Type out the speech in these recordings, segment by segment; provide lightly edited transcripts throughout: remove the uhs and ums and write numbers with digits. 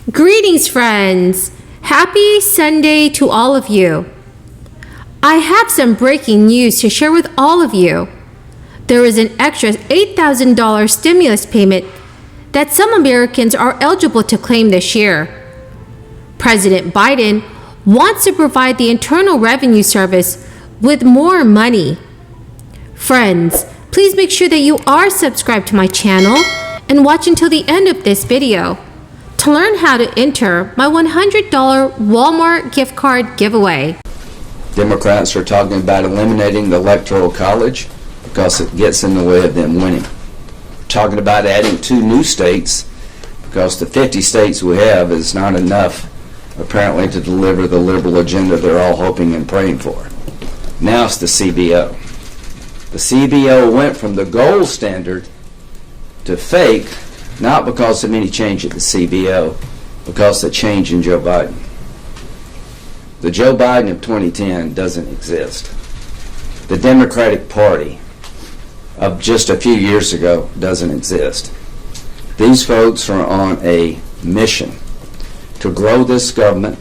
Greetings, friends! Happy Sunday to all of you. I have some breaking news to share with all of you. There is an extra $8,000 stimulus payment that some Americans are eligible to claim this year. President Biden wants to provide the Internal Revenue Service with more money. Friends, please make sure that you are subscribed to my channel and watch until the end of this video to learn how to enter my $100 Walmart gift card giveaway. Democrats are talking about eliminating the Electoral College because it gets in the way of them winning. Talking about adding 2 new states because the 50 states we have is not enough, apparently, to deliver the liberal agenda they're all hoping and praying for. Now it's the CBO. The CBO went from the gold standard to fake, not because of any change at the CBO, because of the change in Joe Biden. The Joe Biden of 2010 doesn't exist. The Democratic Party of just a few years ago doesn't exist. These folks are on a mission to grow this government,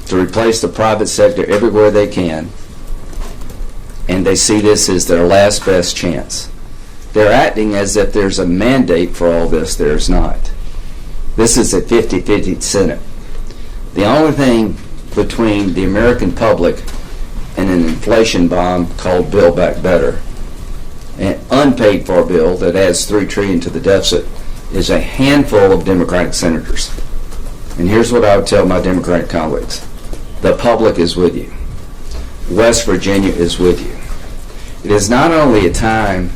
to replace the private sector everywhere they can, and they see this as their last best chance. They're acting as if there's a mandate for all this. There's not. This is a 50-50 Senate. The only thing between the American public and an inflation bomb called Build Back Better, an unpaid for bill that adds $3 trillion to the deficit, is a handful of Democratic senators. And here's what I would tell my Democratic colleagues. The public is with you. West Virginia is with you. It is not only time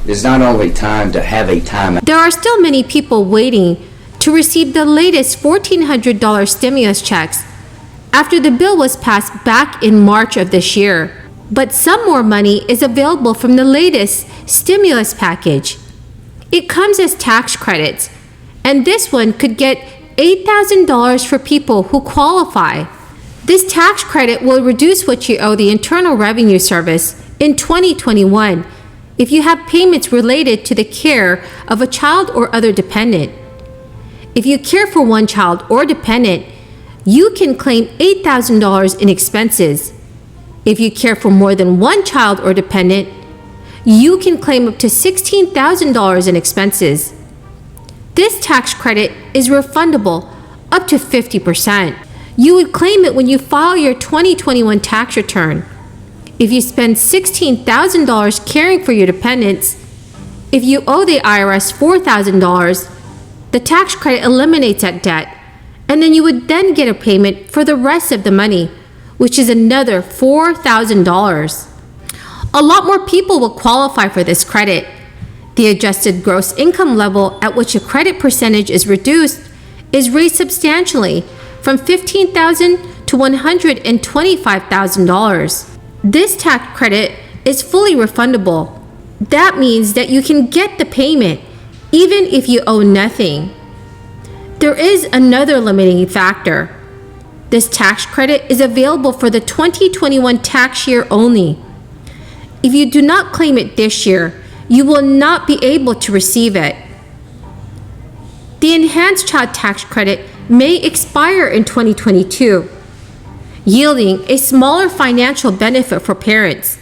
to have a timeout. There are still many people waiting to receive the latest $1,400 stimulus checks after the bill was passed back in March of this year. But some more money is available from the latest stimulus package. It comes as tax credits, and this one could get $8,000 for people who qualify. This tax credit will reduce what you owe the Internal Revenue Service in 2021 if you have payments related to the care of a child or other dependent. If you care for one child or dependent, you can claim $8,000 in expenses. If you care for more than one child or dependent, you can claim up to $16,000 in expenses. This tax credit is refundable up to 50%. You would claim it when you file your 2021 tax return. If you spend $16,000 caring for your dependents, if you owe the IRS $4,000, the tax credit eliminates that debt, and then you would then get a payment for the rest of the money, which is another $4,000. A lot more people will qualify for this credit. The adjusted gross income level at which a credit percentage is reduced is raised substantially from $15,000 to $125,000. This tax credit is fully refundable. That means that you can get the payment even if you owe nothing. There is another limiting factor. This tax credit is available for the 2021 tax year only. If you do not claim it this year, you will not be able to receive it. The enhanced child tax credit may expire in 2022, yielding a smaller financial benefit for parents.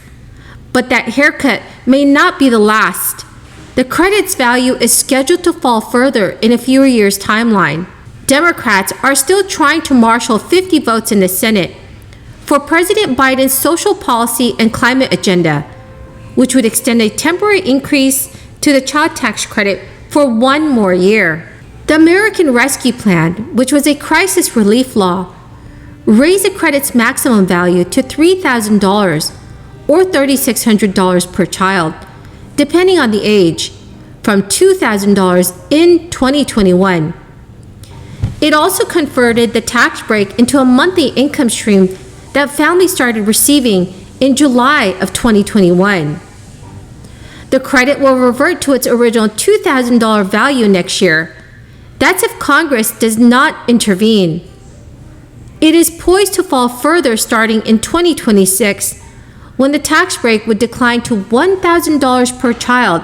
But that haircut may not be the last. The credit's value is scheduled to fall further in a few years' timeline. Democrats are still trying to marshal 50 votes in the Senate for President Biden's social policy and climate agenda, which would extend a temporary increase to the child tax credit for 1 more year. The American Rescue Plan, which was a crisis relief law, raised the credit's maximum value to $3,000 or $3,600 per child, depending on the age, from $2,000 in 2021. It also converted the tax break into a monthly income stream that families started receiving in July of 2021. The credit will revert to its original $2,000 value next year. That's if Congress does not intervene. It is poised to fall further starting in 2026, when the tax break would decline to $1,000 per child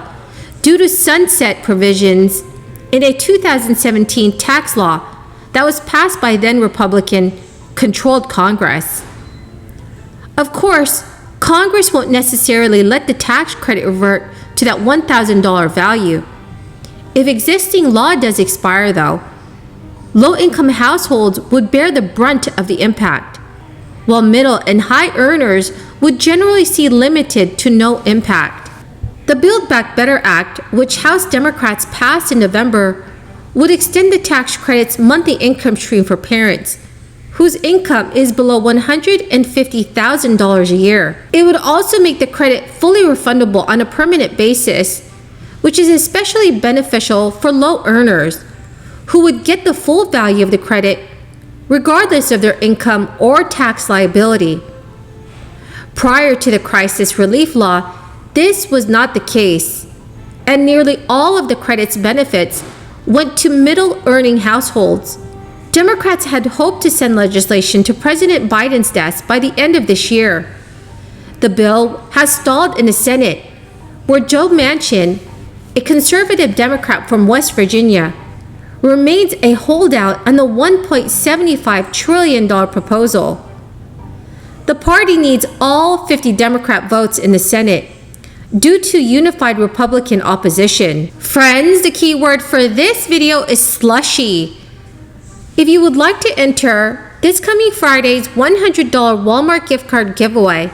due to sunset provisions in a 2017 tax law that was passed by then Republican-controlled Congress. Of course, Congress won't necessarily let the tax credit revert to that $1,000 value. If existing law does expire, though, low-income households would bear the brunt of the impact, while middle and high earners would generally see limited to no impact. The Build Back Better Act, which House Democrats passed in November, would extend the tax credit's monthly income stream for parents whose income is below $150,000 a year. It would also make the credit fully refundable on a permanent basis, which is especially beneficial for low earners who would get the full value of the credit regardless of their income or tax liability. Prior to the crisis relief law, this was not the case, and nearly all of the credit's benefits went to middle-earning households. Democrats had hoped to send legislation to President Biden's desk by the end of this year. The bill has stalled in the Senate, where Joe Manchin, a conservative Democrat from West Virginia, remains a holdout on the $1.75 trillion proposal. The party needs all 50 Democrat votes in the Senate due to unified Republican opposition. Friends, the key word for this video is slushy. If you would like to enter this coming Friday's $100 Walmart gift card giveaway,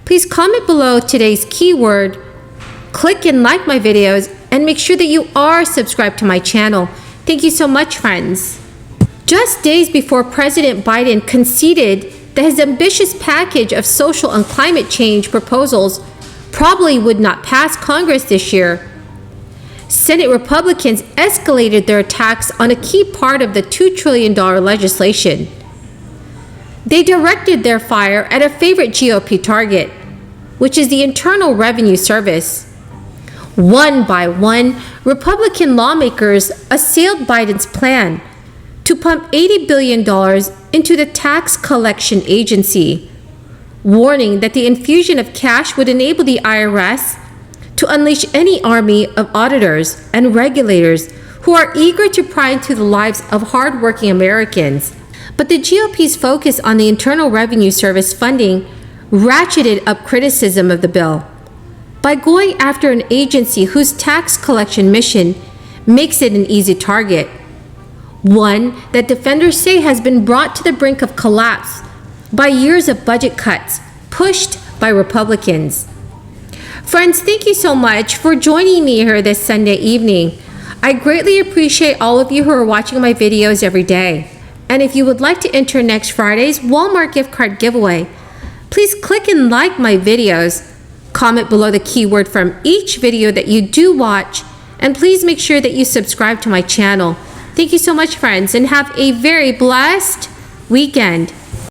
please comment below today's keyword, click and like my videos, and make sure that you are subscribed to my channel. Thank you so much, friends. Just days before President Biden conceded that his ambitious package of social and climate change proposals probably would not pass Congress this year, Senate Republicans escalated their attacks on a key part of the $2 trillion legislation. They directed their fire at a favorite GOP target, which is the Internal Revenue Service. One by one, Republican lawmakers assailed Biden's plan to pump $80 billion into the tax collection agency, warning that the infusion of cash would enable the IRS to unleash any army of auditors and regulators who are eager to pry into the lives of hardworking Americans. But the GOP's focus on the Internal Revenue Service funding ratcheted up criticism of the bill by going after an agency whose tax collection mission makes it an easy target, one that defenders say has been brought to the brink of collapse by years of budget cuts pushed by Republicans. Friends, thank you so much for joining me here this Sunday evening. I greatly appreciate all of you who are watching my videos every day. And if you would like to enter next Friday's Walmart gift card giveaway, please click and like my videos, comment below the keyword from each video that you do watch, and please make sure that you subscribe to my channel. Thank you so much, friends, and have a very blessed weekend.